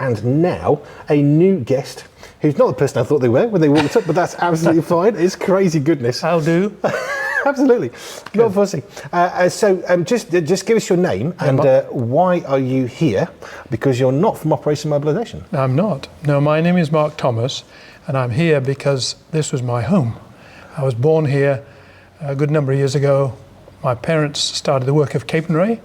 and now a new guest who's not the person I thought they were when they walked up, but that's absolutely fine. It's crazy goodness. I'll do. Absolutely. Not fussy. Just give us your name and why are you here? Because you're not from Operation Mobilisation. I'm not. No, my name is Mark Thomas, and I'm here because this was my home. I was born here a good number of years ago. My parents started the work of Capernwray,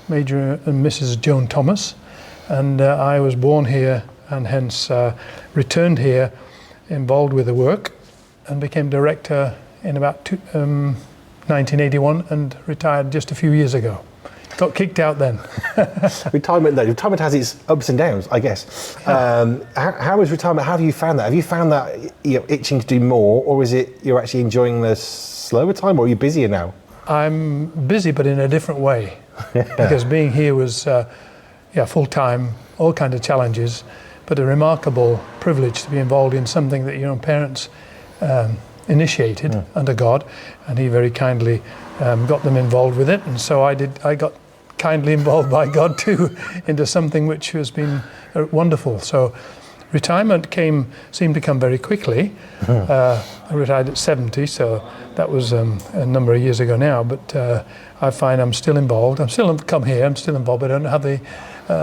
Major and Mrs. Joan Thomas, and I was born here and hence returned here, involved with the work, and became director in about 1981 and retired just a few years ago. Got kicked out then. Retirement has its ups and downs, I guess. How is retirement? How have you found that? Have you found that you're itching to do more, or is it you're actually enjoying the slower time, or are you busier now? I'm busy, but in a different way. Because being here was full-time, all kinds of challenges, but a remarkable privilege to be involved in something that your own parents initiated under God, and He very kindly got them involved with it, and so I got kindly involved by God too into something which has been wonderful. So retirement seemed to come very quickly. I retired at 70, so that was a number of years ago now, but I find I'm still involved. I'm still involved, but I don't have the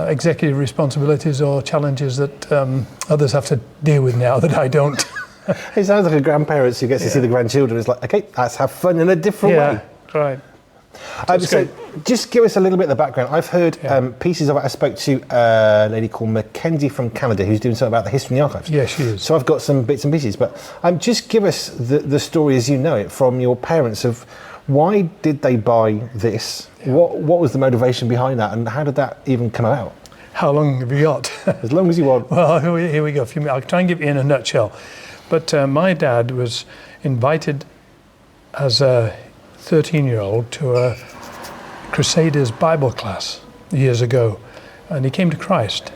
executive responsibilities or challenges that others have to deal with now that I don't. It sounds like a grandparent who gets to see the grandchildren. It's like, okay, let's have fun in a different way. Right. So just give us a little bit of the background. I've heard pieces of it. I spoke to a lady called Mackenzie from Canada who's doing something about the history in the archives. Yeah, she is. So I've got some bits and pieces, but just give us the story as you know it from your parents of why did they buy this? Yeah. What was the motivation behind that, and how did that even come about? How long have you got? As long as you want. Well, here we go. I'll try and give you in a nutshell. But my dad was invited as a 13-year-old to a Crusaders Bible class years ago, and he came to Christ.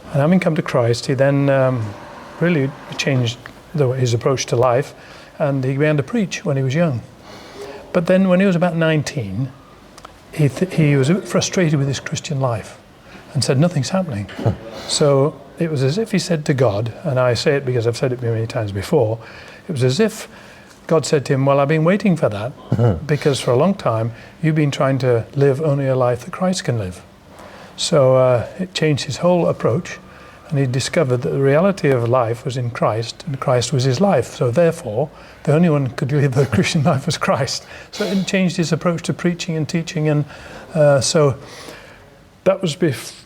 And having come to Christ, he then really changed his approach to life, and he began to preach when he was young. But then when he was about 19, he was a bit frustrated with his Christian life and said, nothing's happening. So it was as if he said to God, and I say it because I've said it many times before, it was as if God said to him, well, I've been waiting for that because for a long time you've been trying to live only a life that Christ can live. So it changed his whole approach, and he discovered that the reality of life was in Christ, and Christ was his life. So therefore, the only one who could live the Christian life was Christ. So it changed his approach to preaching and teaching, and so that was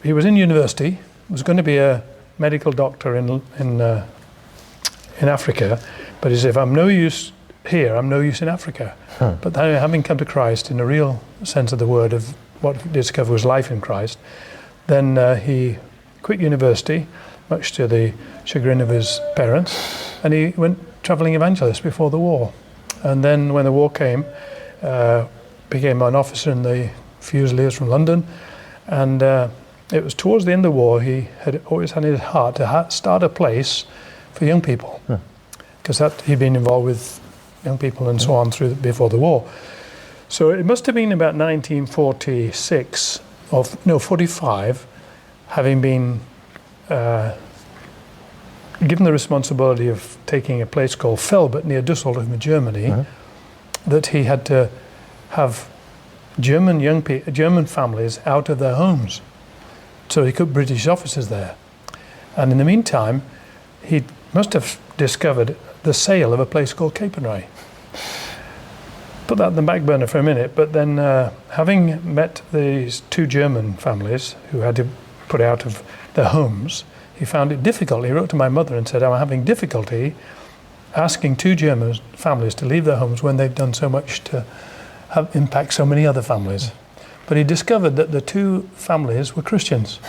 he was in university, was going to be a medical doctor in Africa, but he said, if I'm no use here, I'm no use in Africa. But then, having come to Christ in a real sense of the word of what he discovered was life in Christ, then he quit university, much to the chagrin of his parents, and he went travelling evangelist before the war. And then when the war came, became an officer in the Fusiliers from London, and it was towards the end of the war he had always had in his heart to start a place for young people, because he'd been involved with young people and so on before the war. So it must have been about 1946 45, having been given the responsibility of taking a place called Felbert near Dusseldorf in Germany, that he had to have German families out of their homes. So he put British officers there. And in the meantime, he must have discovered the sale of a place called Capernwray. Put that in the back burner for a minute, but then having met these two German families who had to put out of their homes, he found it difficult. He wrote to my mother and said, I'm having difficulty asking two German families to leave their homes when they've done so much to impact so many other families. But he discovered that the two families were Christians.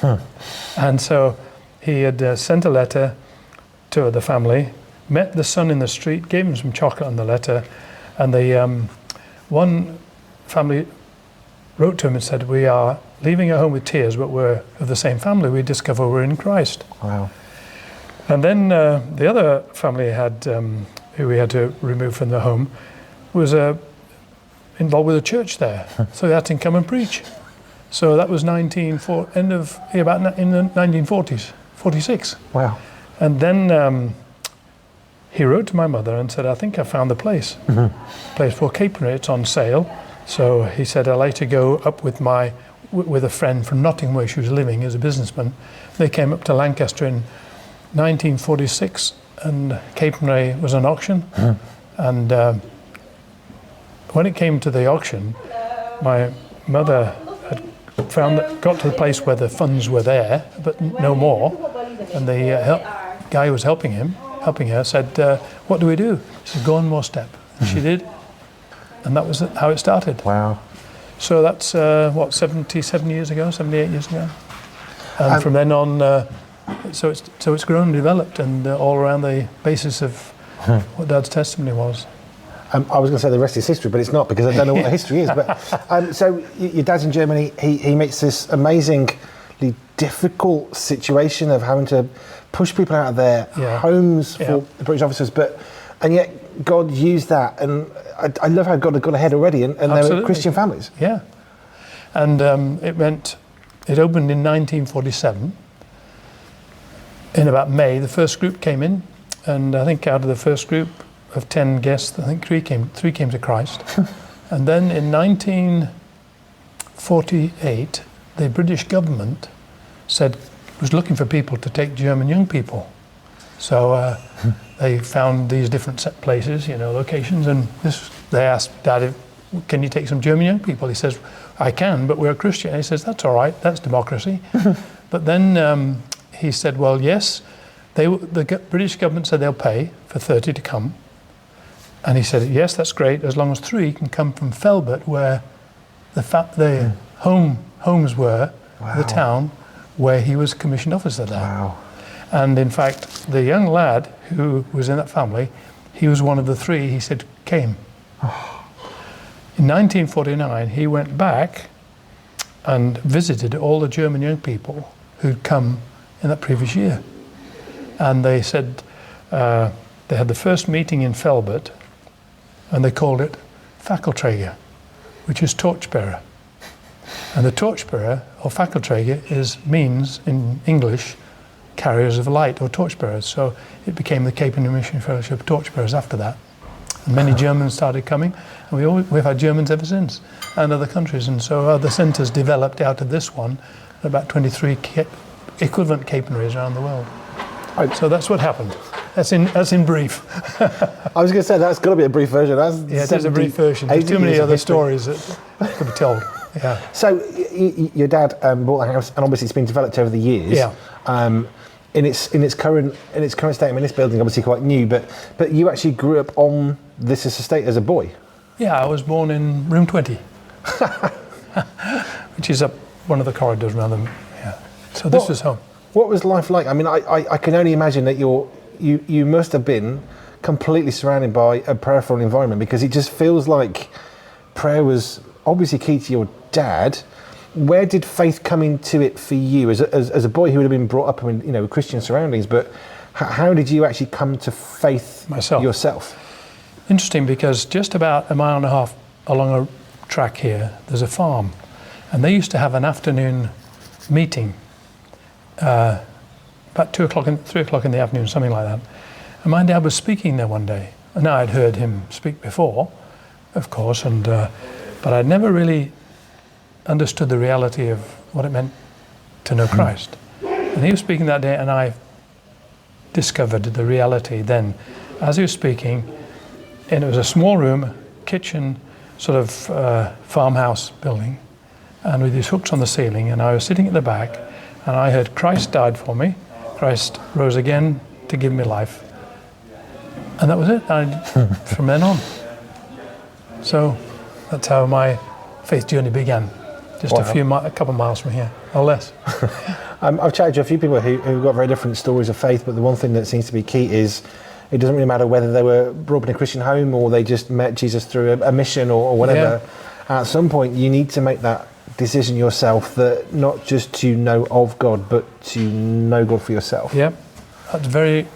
And so he had sent a letter to the family, met the son in the street, gave him some chocolate on the letter, and the one family wrote to him and said, we are leaving our home with tears, but we're of the same family. We discover we're in Christ. Wow. And then the other family who we had to remove from the home was involved with a church there. So they had to come and preach. So that was about in the 1940s, 46. Wow. And then he wrote to my mother and said, I think I found the place. Place for Capernwray, it's on sale. So he said, I'd like to go up with a friend from Nottingham where she was living as a businessman. They came up to Lancaster in 1946 and Capernwray was on auction. And when it came to the auction, my mother had got to the place where the funds were there, but no more. And the guy who was helping her said, what do we do? She said, go one more step. And she did. And that was how it started. Wow. So that's, 77 years ago, 78 years ago. And from then on, so it's grown and developed and all around the basis of what Dad's testimony was. I was going to say the rest is history, but it's not because I don't know what the history is. But so your dad's in Germany. He meets this amazingly difficult situation of having to push people out of their homes for the British officers, and yet God used that, and I love how God had gone ahead already, and they were Christian families. Yeah, and it opened in 1947. In about May, the first group came in, and I think out of the first group of 10 guests, I think three came to Christ. And then in 1948, the British government was looking for people to take German young people. So they found these different set places, locations, and they asked Dad, can you take some German young people? He says, I can, but we're a Christian. And he says, that's all right, that's democracy. But then he said, well, yes, the British government said they'll pay for 30 to come. And he said, yes, that's great, as long as 3 can come from Felbert, where the homes were, the town where he was commissioned officer there. Wow. And in fact, the young lad who was in that family, he was one of the 3, he said, came. In 1949, he went back and visited all the German young people who'd come in that previous year. And they said, they had the first meeting in Felbert, and they called it Fackelträger, which is torchbearer. And the torchbearer, or Fackelträger, means in English carriers of light, or torchbearers. So it became the Capernwray Mission Fellowship of Torchbearers after that. And many Germans started coming, and we've had Germans ever since, and other countries. And so other centres developed out of this one, about 23 equivalent Capernways around the world. So that's what happened. That's in brief. I was going to say, that's got to be a brief version. It is a brief version. There's too many other stories that could be told. Yeah. So your dad bought the house, and obviously it's been developed over the years. Yeah. In its current state, I mean, this building obviously quite new, but you actually grew up on this estate as a boy. Yeah, I was born in room 20, which is up one of the corridors around them. Yeah. So this was home. What was life like? I mean, I can only imagine that you must have been completely surrounded by a prayerful environment, because it just feels like prayer was obviously key to your dad. Where did faith come into it for you as a boy who would have been brought up in Christian surroundings? But how did you actually come to faith yourself? Interesting, because just about 1.5 miles along a track here, there's a farm, and they used to have an afternoon meeting. About 3 o'clock in the afternoon, something like that. And my dad was speaking there one day. And I'd heard him speak before, of course, but I'd never really understood the reality of what it meant to know Christ. And he was speaking that day, and I discovered the reality then. As he was speaking, and it was a small room, kitchen, sort of farmhouse building, and with these hooks on the ceiling, and I was sitting at the back, and I heard, Christ died for me, Christ rose again to give me life. And that was it, from then on. So that's how my faith journey began. Just a couple of miles from here, or less. I've chatted to a few people who've got very different stories of faith, but the one thing that seems to be key is it doesn't really matter whether they were brought up in a Christian home or they just met Jesus through a mission or whatever. Yeah. At some point, you need to make that decision yourself, that not just to know of God, but to know God for yourself. Yeah, that's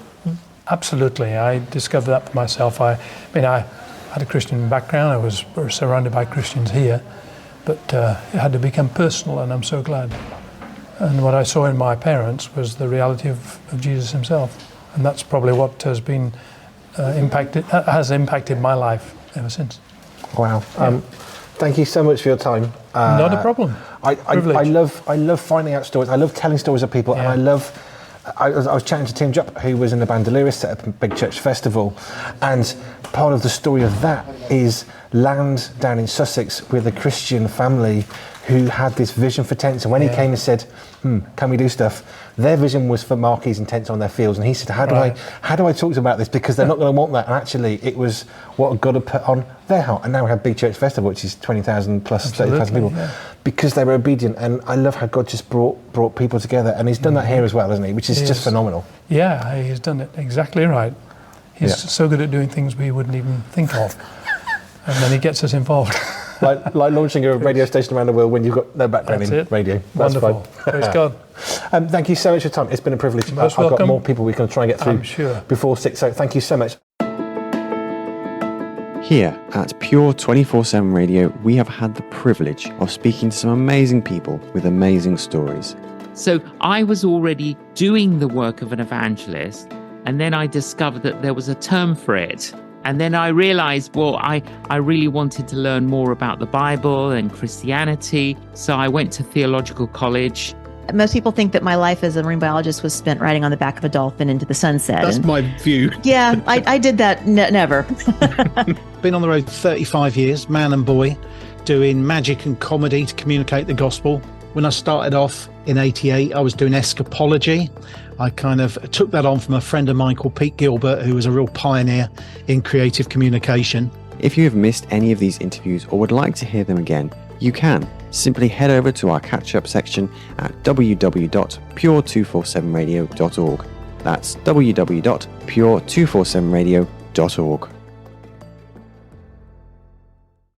absolutely. I discovered that for myself. I had a Christian background. I was surrounded by Christians here, but it had to become personal, and I'm so glad. And what I saw in my parents was the reality of Jesus himself. And that's probably what has been has impacted my life ever since. Wow. Thank you so much for your time. Not a problem. I love finding out stories. I love telling stories of people, and I was chatting to Tim Jupp, who was in the band Delirious, set up a big church festival, and part of the story of that is land down in Sussex with a Christian family who had this vision for tents, and when he came and said, can we do stuff, their vision was for marquees and tents on their fields, and he said, how do I talk to them about this, because they're not going to want that, and actually it was what God had put on their heart. And now we have Big Church Festival, which is 20,000 plus 30,000 people, because they were obedient. And I love how God just brought people together, and he's done that here as well, hasn't he, which is just phenomenal. Yeah, he's done it exactly right. He's so good at doing things we wouldn't even think of, and then he gets us involved. like launching a radio station around the world when you've got no background in radio. That's wonderful. Praise God. Thank you so much for your time. It's been a privilege. Most I've welcome. got more people we can try and get through I'm sure. before 6, so thank you so much. Here at Pure 24/7 Radio, we have had the privilege of speaking to some amazing people with amazing stories. So I was already doing the work of an evangelist, and then I discovered that there was a term for it. And then I realized, I really wanted to learn more about the Bible and Christianity. So I went to theological college. Most people think that my life as a marine biologist was spent riding on the back of a dolphin into the sunset. That's my view. Yeah, I did that never. Been on the road 35 years, man and boy, doing magic and comedy to communicate the gospel. When I started off in '88, I was doing escapology. I kind of took that on from a friend of mine called Pete Gilbert, who was a real pioneer in creative communication. If you have missed any of these interviews or would like to hear them again, you can. Simply head over to our catch-up section at www.pure247radio.org. That's www.pure247radio.org.